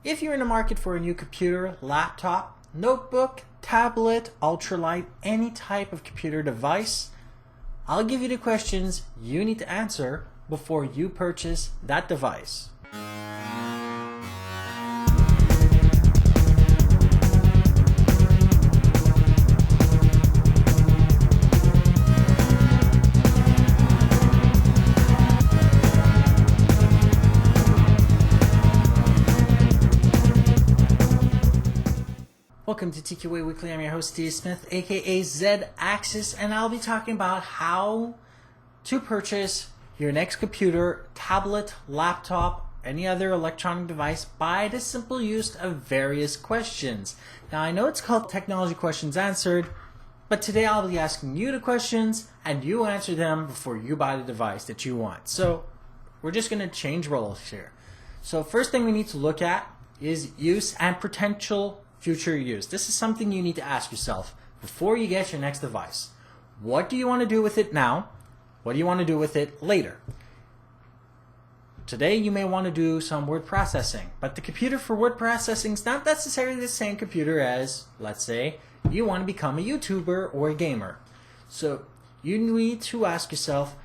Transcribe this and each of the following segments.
If you're in the market for a new computer, laptop, notebook, tablet, ultralight, any type of computer device, I'll give you the questions you need to answer before you purchase that device. Welcome to TQA Weekly. I'm your host, Steve Smith, aka Z-Axis, and I'll be talking about how to purchase your next computer, tablet, laptop, any other electronic device by the simple use of various questions. Now, I know it's called Technology Questions Answered, but today I'll be asking you the questions and you answer them before you buy the device that you want. So we're just going to change roles here. So first thing we need to look at is use and potential future use. This is something you need to ask yourself before you get your next device. What do you want to do with it now? What do you want to do with it later? Today you may want to do some word processing, but the computer for word processing is not necessarily the same computer as, let's say, you want to become a YouTuber or a gamer. So you need to ask yourself,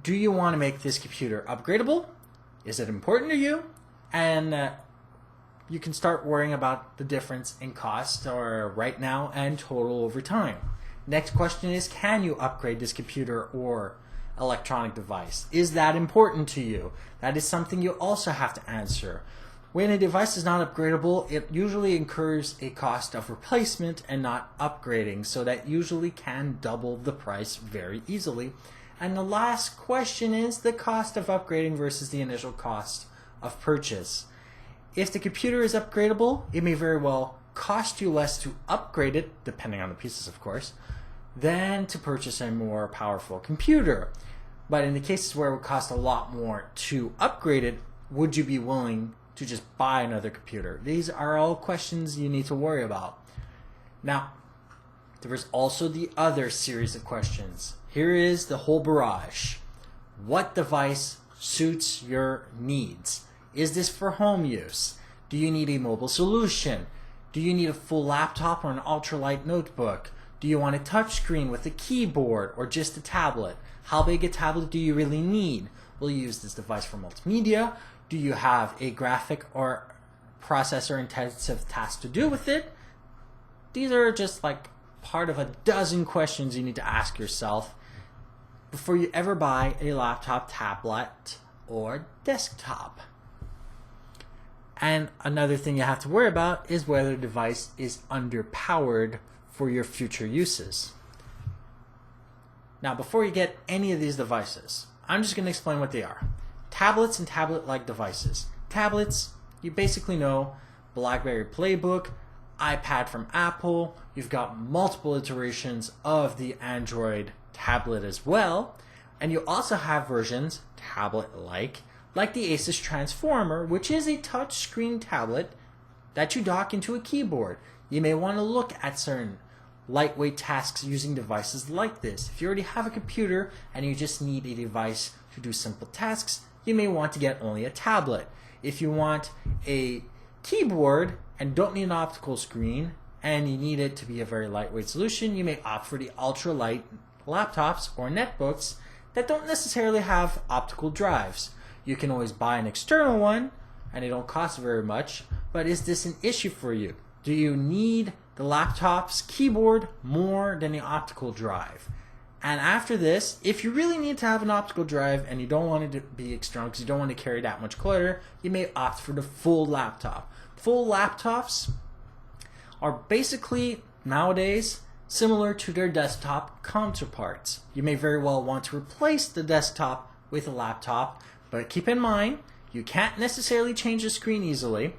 do you want to make this computer upgradable? Is it important to you? And you can start worrying about the difference in cost or right now and total over time. Next question is, can you upgrade this computer or electronic device? Is that important to you? That is something you also have to answer. When a device is not upgradable, it usually incurs a cost of replacement and not upgrading, so that usually can double the price very easily. And the last question is the cost of upgrading versus the initial cost of purchase. If the computer is upgradable, it may very well cost you less to upgrade it, depending on the pieces of course, than to purchase a more powerful computer. But in the cases where it would cost a lot more to upgrade it, would you be willing to just buy another computer? These are all questions you need to worry about. Now, there is also the other series of questions. Here is the whole barrage. What device suits your needs? Is this for home use? Do you need a mobile solution? Do you need a full laptop or an ultralight notebook? Do you want a touchscreen with a keyboard or just a tablet? How big a tablet do you really need? Will you use this device for multimedia? Do you have a graphic or processor intensive task to do with it? These are just like part of a dozen questions you need to ask yourself before you ever buy a laptop, tablet, or desktop. And another thing you have to worry about is whether the device is underpowered for your future uses. Now, before you get any of these devices, I'm just going to explain what they are. Tablets and tablet-like devices. Tablets, you basically know, BlackBerry Playbook, iPad from Apple. You've got multiple iterations of the Android tablet as well. And you also have versions, tablet-like the Asus Transformer, which is a touchscreen tablet that you dock into a keyboard. You may want to look at certain lightweight tasks using devices like this. If you already have a computer and you just need a device to do simple tasks, you may want to get only a tablet. If you want a keyboard and don't need an optical screen and you need it to be a very lightweight solution, you may opt for the ultralight laptops or netbooks that don't necessarily have optical drives. You can always buy an external one and it don't cost very much, but is this an issue for you? Do you need the laptop's keyboard more than the optical drive? And after this, if you really need to have an optical drive and you don't want it to be external because you don't want to carry that much clutter, you may opt for the full laptop. Full laptops are basically nowadays similar to their desktop counterparts. You may very well want to replace the desktop with a laptop, but keep in mind, you can't necessarily change the screen easily,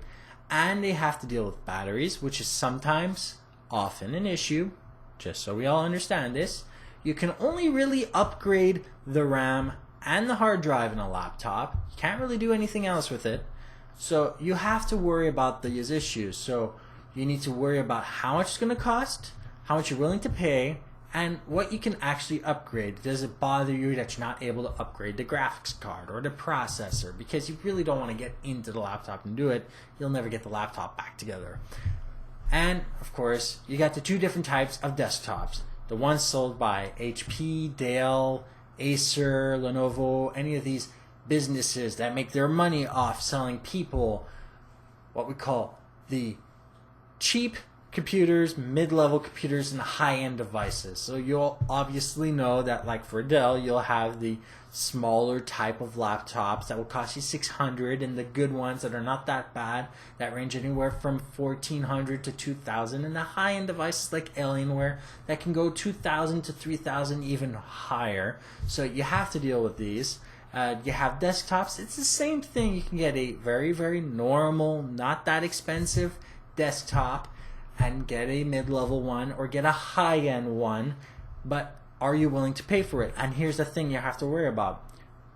and they have to deal with batteries, which is sometimes, often an issue, just so we all understand this. You can only really upgrade the RAM and the hard drive in a laptop. You can't really do anything else with it. So you have to worry about these issues. So you need to worry about how much it's going to cost, how much you're willing to pay, and what you can actually upgrade. Does it bother you that you're not able to upgrade the graphics card or the processor because you really don't want to get into the laptop and do it? You'll never get the laptop back together. And of course, you got the two different types of desktops. The ones sold by HP, Dell, Acer, Lenovo, any of these businesses that make their money off selling people what we call the cheap computers, mid-level computers, and high-end devices. So you'll obviously know that, like for Dell, you'll have the smaller type of laptops that will cost you $600, and the good ones that are not that bad that range anywhere from $1,400 to $2,000, and the high-end devices like Alienware that can go $2,000 to $3,000, even higher. So you have to deal with these. You have desktops. It's the same thing. You can get a very, very normal, not that expensive desktop and get a mid-level one or get a high-end one, but are you willing to pay for it? And here's the thing you have to worry about.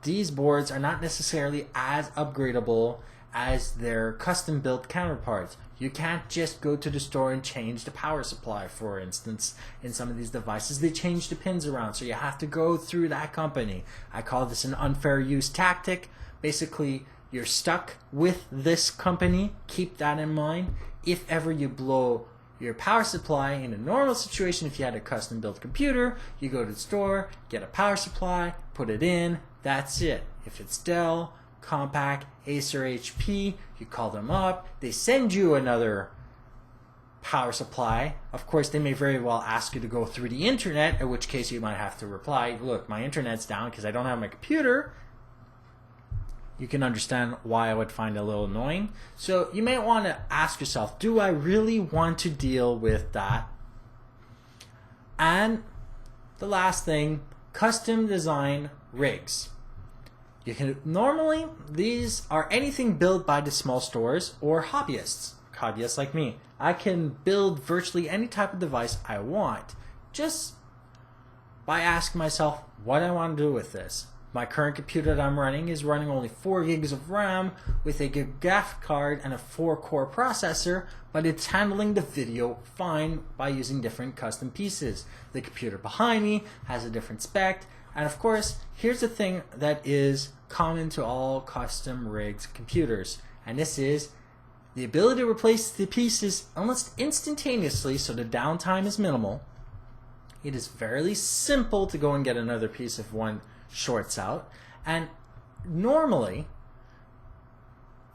These boards are not necessarily as upgradable as their custom-built counterparts. You can't just go to the store and change the power supply, for instance. In some of these devices, they change the pins around, so you have to go through that company. I call this an unfair use tactic. Basically, you're stuck with this company. Keep that in mind. If ever you blow your power supply in a normal situation, if you had a custom built computer, you go to the store, get a power supply, put it in, that's it. If it's Dell, Compaq, Acer, HP, you call them up, they send you another power supply. Of course, they may very well ask you to go through the internet, in which case you might have to reply, look, my internet's down because I don't have my computer. You can understand why I would find it a little annoying. So you may want to ask yourself, do I really want to deal with that? And the last thing, custom design rigs. You can normally, these are anything built by the small stores or hobbyists like me. I can build virtually any type of device I want just by asking myself what I want to do with this. My current computer that I'm running is running only 4 gigs of RAM with a good graphic card and a 4-core processor, but it's handling the video fine by using different custom pieces. The computer behind me has a different spec, and of course, here's the thing that is common to all custom rigged computers, and this is the ability to replace the pieces almost instantaneously, so the downtime is minimal. It is fairly simple to go and get another piece if one shorts out, and normally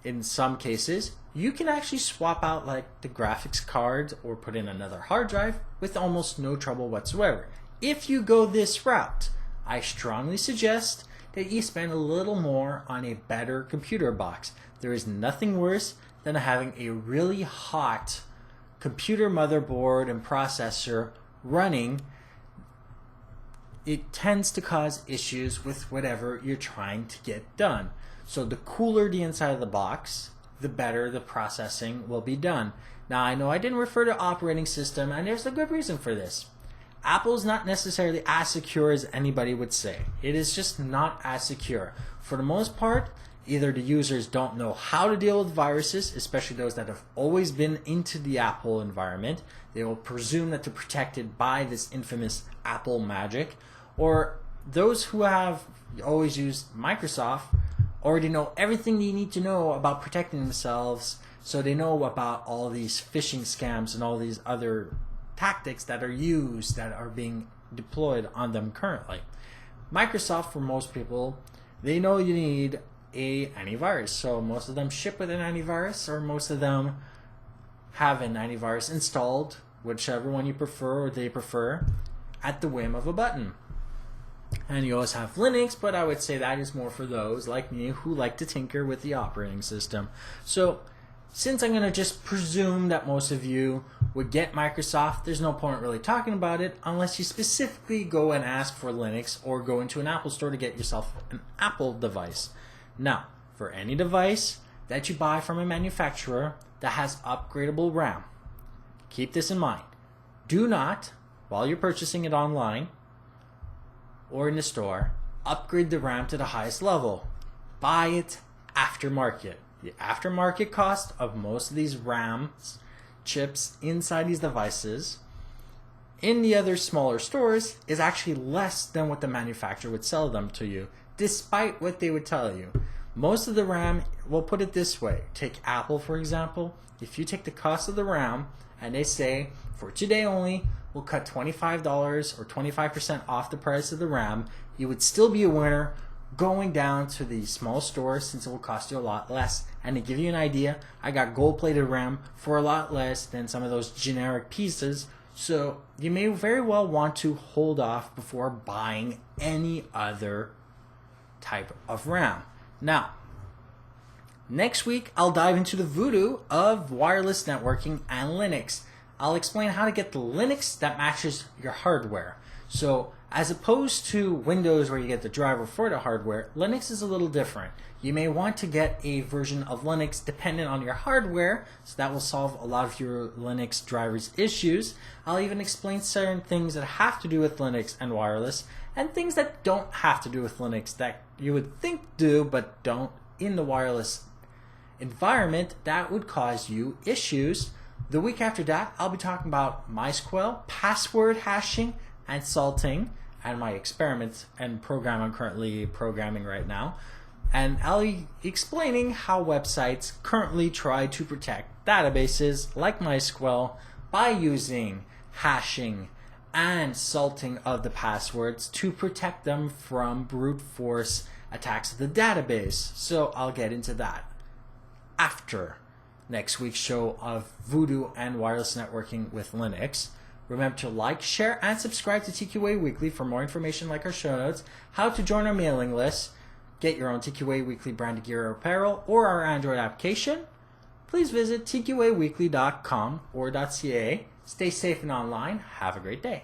in some cases you can actually swap out like the graphics card or put in another hard drive with almost no trouble whatsoever. If you go this route, I strongly suggest that you spend a little more on a better computer box. There is nothing worse than having a really hot computer motherboard and processor running. It tends to cause issues with whatever you're trying to get done. So the cooler the inside of the box, the better the processing will be done. Now I know I didn't refer to operating system, and there's a good reason for this. Apple's not necessarily as secure as anybody would say. It is just not as secure. For the most part, either the users don't know how to deal with viruses, especially those that have always been into the Apple environment. They will presume that they're protected by this infamous Apple magic. Or those who have always used Microsoft already know everything they need to know about protecting themselves, so they know about all these phishing scams and all these other tactics that are used, that are being deployed on them currently. Microsoft, for most people, they know you need a antivirus, so most of them ship with an antivirus, or most of them have an antivirus installed, whichever one you prefer or they prefer, at the whim of a button. And you always have Linux, but I would say that is more for those like me who like to tinker with the operating system. So since I'm going to just presume that most of you would get Microsoft, there's no point really talking about it unless you specifically go and ask for Linux or go into an Apple store to get yourself an Apple device. Now, for any device that you buy from a manufacturer that has upgradable RAM, keep this in mind. Do not, while you're purchasing it online or in the store, upgrade the RAM to the highest level. Buy it aftermarket. The aftermarket cost of most of these RAM chips inside these devices in the other smaller stores is actually less than what the manufacturer would sell them to you, despite what they would tell you. Most of the RAM, we'll put it this way. Take Apple, for example. If you take the cost of the RAM and they say, for today only, we'll cut $25 or 25% off the price of the RAM, you would still be a winner going down to the small store since it will cost you a lot less. And to give you an idea, I got gold-plated RAM for a lot less than some of those generic pieces. So you may very well want to hold off before buying any other type of RAM. Now, next week I'll dive into the voodoo of wireless networking and Linux. I'll explain how to get the Linux that matches your hardware. So as opposed to Windows where you get the driver for the hardware, Linux is a little different. You may want to get a version of Linux dependent on your hardware, so that will solve a lot of your Linux drivers issues. I'll even explain certain things that have to do with Linux and wireless, and things that don't have to do with Linux that you would think do but don't in the wireless environment that would cause you issues. The week after that, I'll be talking about MySQL, password hashing, and salting, and my experiments and program I'm currently programming right now. And I'll be explaining how websites currently try to protect databases like MySQL by using hashing and salting of the passwords to protect them from brute force attacks of the database. So I'll get into that after next week's show of Voodoo and wireless networking with Linux. Remember to like, share, and subscribe to TQA Weekly for more information like our show notes, how to join our mailing list, get your own TQA Weekly branded gear or apparel, or our Android application. Please visit tqaweekly.com or .ca. Stay safe and online. Have a great day.